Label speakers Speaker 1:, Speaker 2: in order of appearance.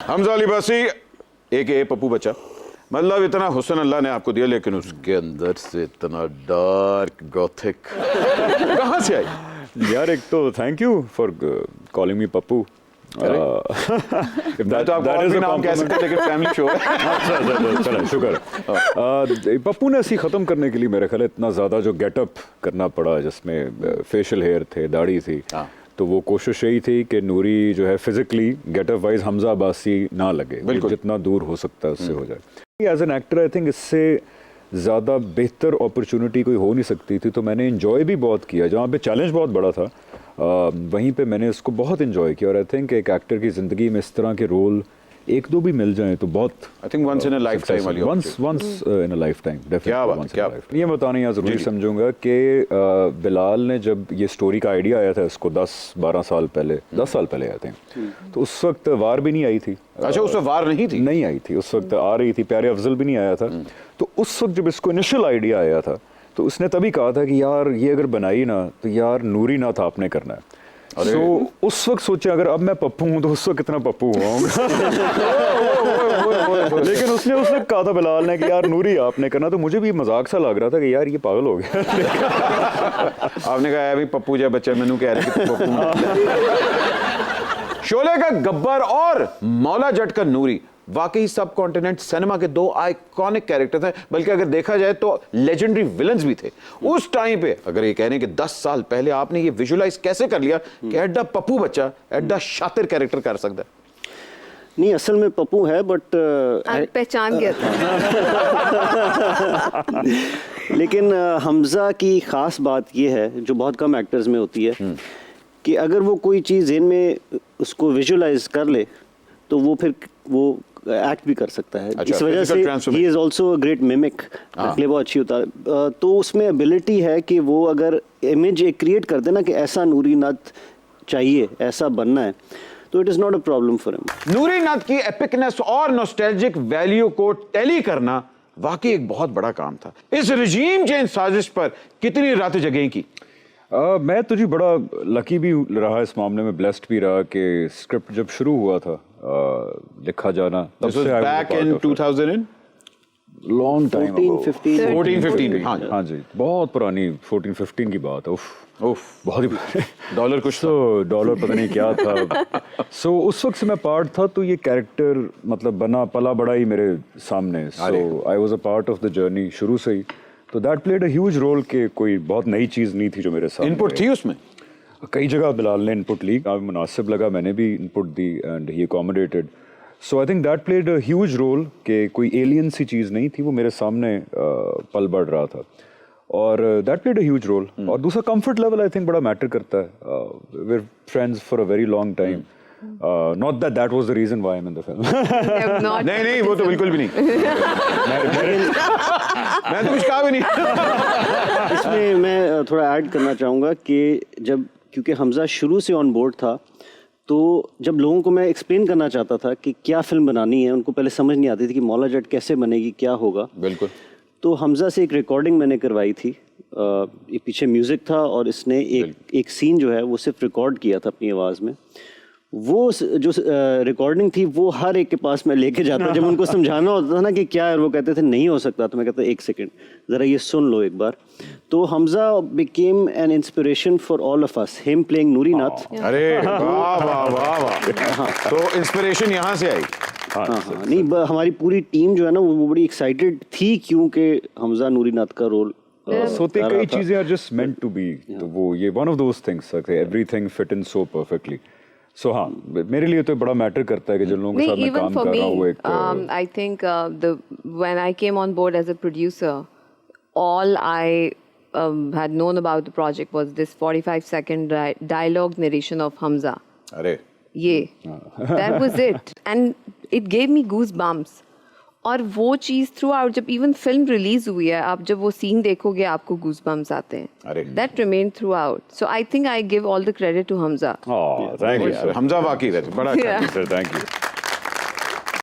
Speaker 1: हमजा अली बासी एक पप्पू बच्चा, मतलब इतना हुस्न अल्लाह ने आपको दिया, लेकिन उसके अंदर से इतना डार्क गॉथिक कहाँ से आई?
Speaker 2: यार एक तो thank you for calling me Pappu.
Speaker 1: मैं तो आपको और भी नाम कह सकते, लेकिन फैमिली शो है।
Speaker 2: चलो शुक्र। पप्पू ने ऐसी ख़त्म करने के लिए मेरे ख्याल इतना ज़्यादा जो गेटअप करना पड़ा, जिसमें फेशियल हेयर थे, दाढ़ी थी, तो वो कोशिश यही थी कि नूरी जो है physically getup wise Hamza Abbasi ना लगे, जितना दूर हो सकता है उससे हो जाए। As an actor I think इससे ज़्यादा बेहतर अपॉर्चुनिटी कोई हो नहीं सकती थी, तो मैंने इन्जॉय भी बहुत किया। जहाँ पे चैलेंज बहुत बड़ा था वहीं पे मैंने उसको बहुत इन्जॉय किया। और आई थिंक एक एक्टर की ज़िंदगी में इस तरह के रोल एक दो भी मिल जाएं तो बहुत,
Speaker 1: I think once in a lifetime वाली,
Speaker 2: once in a lifetime definitely. ये बताना यहाँ ज़रूरी समझूंगा कि बिलाल ने जब ये स्टोरी का आइडिया आया था इसको 10-12 साल पहले, 10 साल पहले आए थे, तो उस वक्त वार भी नहीं आई थी।
Speaker 1: अच्छा, उस वक्त वार नहीं थी? नहीं
Speaker 2: आई थी उस वक्त, आ रही थी, प्यारे अफजल भी नहीं आया था। तो उस वक्त जब इसको इनिशियल आइडिया आया था तो उसने तभी कहा था कि यार ये अगर बनाई ना तो यार नूरी नाथ आपने करना है। तो उस वक्त सोचा अगर अब मैं पप्पू हूँ तो उस वक्त कितना पप्पू हुआ होगा। लेकिन उसने उस वक्त कहा था बिलाल ने कि यार नूरी आपने करना, तो मुझे भी मजाक सा लग रहा था कि यार ये पागल हो गया।
Speaker 1: आपने कहा अभी पप्पू जब बच्चा मैनू कह रहे कि शोले का गब्बर और मौला जट का नूरी वाकई सब कॉन्टिनेंट सिनेमा के दो आइकॉनिक कैरेक्टर थे, बल्कि अगर देखा जाए तो लेजेंडरी विलन्स भी थे उस टाइम पे। अगर ये कह रहे हैं कि 10 साल पहले आपने ये विजुलाइज कैसे कर लिया कि एड्डा पप्पू बच्चा एड्डा शातिर कैरेक्टर कर सकता है?
Speaker 3: नहीं, असल में पप्पू है, बट
Speaker 4: पहचान गया था।
Speaker 3: लेकिन हमजा की ख़ास बात ये है जो बहुत कम एक्टर्स में होती है कि अगर वो कोई चीज़ इनमें उसको विजुलाइज कर ले तो वो फिर वो एक्ट भी कर सकता है।
Speaker 1: अच्छा,
Speaker 3: इस वजह से he is also a great mimic, इसलिए बहुत अच्छी होता है। तो उसमें एबिलिटी है कि वो अगर इमेज एक क्रिएट कर दे ना कि ऐसा नूरी नाथ चाहिए, ऐसा बनना है, तो it is not a problem for him.
Speaker 1: Noori Nath की एपिकनेस और नॉस्टैल्जिक वैल्यू को टैली करना वाकई एक बहुत बड़ा काम था। इस रिजीम चेंज साजिश पर कितनी रातें जगें की?
Speaker 2: मैं तुझे बड़ा लकी भी रहा इस मामले में, ब्लेस्ड भी रहा कि स्क्रिप्ट जब शुरू हुआ था लिखा जाना, तब से
Speaker 1: back in 2000 in
Speaker 2: long time
Speaker 1: 14-15।
Speaker 2: हाँ जी, बहुत पुरानी 14-15 की बात है। उफ बहुत ही
Speaker 1: डॉलर कुछ
Speaker 2: तो डॉलर पता नहीं क्या था। सो उस वक्त से मैं पार्ट था, तो ये कैरेक्टर मतलब बना पला बड़ा ही मेरे सामने। So I was a part of the journey शुरू से ही, तो that played a huge role कि कोई बहुत नई चीज़ नहीं थी जो मेरे सामने।
Speaker 1: इनपुट थी उसमें?
Speaker 2: कई जगह बिलाल ने इनपुट ली, काफ़ी मुनासिब लगा, मैंने भी इनपुट दी and he accommodated. So I think that played a huge role कि कोई एलियन सी चीज़ नहीं थी, वो मेरे सामने पल बढ़ रहा था, और that played a huge role. और दूसरा कंफर्ट लेवल आई थिंक बड़ा मैटर करता है। We are friends for a very long time, not that that was the reason why I am in the film.
Speaker 1: नहीं, वो तो बिल्कुल भी नहीं। मैं तो कुछ कहा भी नहीं।
Speaker 3: इसमें मैं थोड़ा ऐड करना चाहूँगा कि जब, क्योंकि हमजा शुरू से ऑन बोर्ड था, तो जब लोगों को मैं एक्सप्लेन करना चाहता था कि क्या फिल्म बनानी है, उनको पहले समझ नहीं आती थी कि मौला जट कैसे बनेगी, क्या होगा।
Speaker 1: बिल्कुल।
Speaker 3: तो हमजा से एक रिकॉर्डिंग मैंने करवाई थी, ये पीछे म्यूज़िक था और इसने एक सीन जो है वो सिर्फ रिकॉर्ड किया था अपनी आवाज़ में। वो जो रिकॉर्डिंग थी वो हर एक के पास मैं लेके जाता, जब उनको समझाना होता था ना कि क्या है, वो कहते थे नहीं हो सकता, तो मैं कहता एक सेकंड ज़रा ये सुन लो एक बार। तो Hamza became an inspiration for all of us, him playing Noori Nath.
Speaker 1: अरे वाह वाह वाह वाह। तो इंस्पिरेशन यहाँ से आई?
Speaker 3: हाँ, नहीं, हमारी पूरी टीम जो है ना वो बड़ी एक्साइटेड थी क्योंकि हमजा नूरी नाथ का रोल
Speaker 2: सोते कई चीज़ें are just meant to be, तो वो ये one of those things, everything fit in so perfectly. So हाँ, मेरे लिए तो बड़ा मैटर करता है कि जिन लोगों के साथ मैं काम कर रहा हूँ। एक
Speaker 4: I think when I came on board as a producer, all I had known about the project was this 45-second dialogue narration of Hamza.
Speaker 1: अरे
Speaker 4: ये that was it, and it gave me goosebumps. और वो चीज़ through out, जब even film release हुई है, आप जब वो सीन देखोगे आपको गूज़बम्स आते हैं। That remain throughout. So I think I give all the credit to Hamza.
Speaker 2: Thank you.
Speaker 1: Hamza वाकई बड़ा अच्छा।
Speaker 2: Thank you.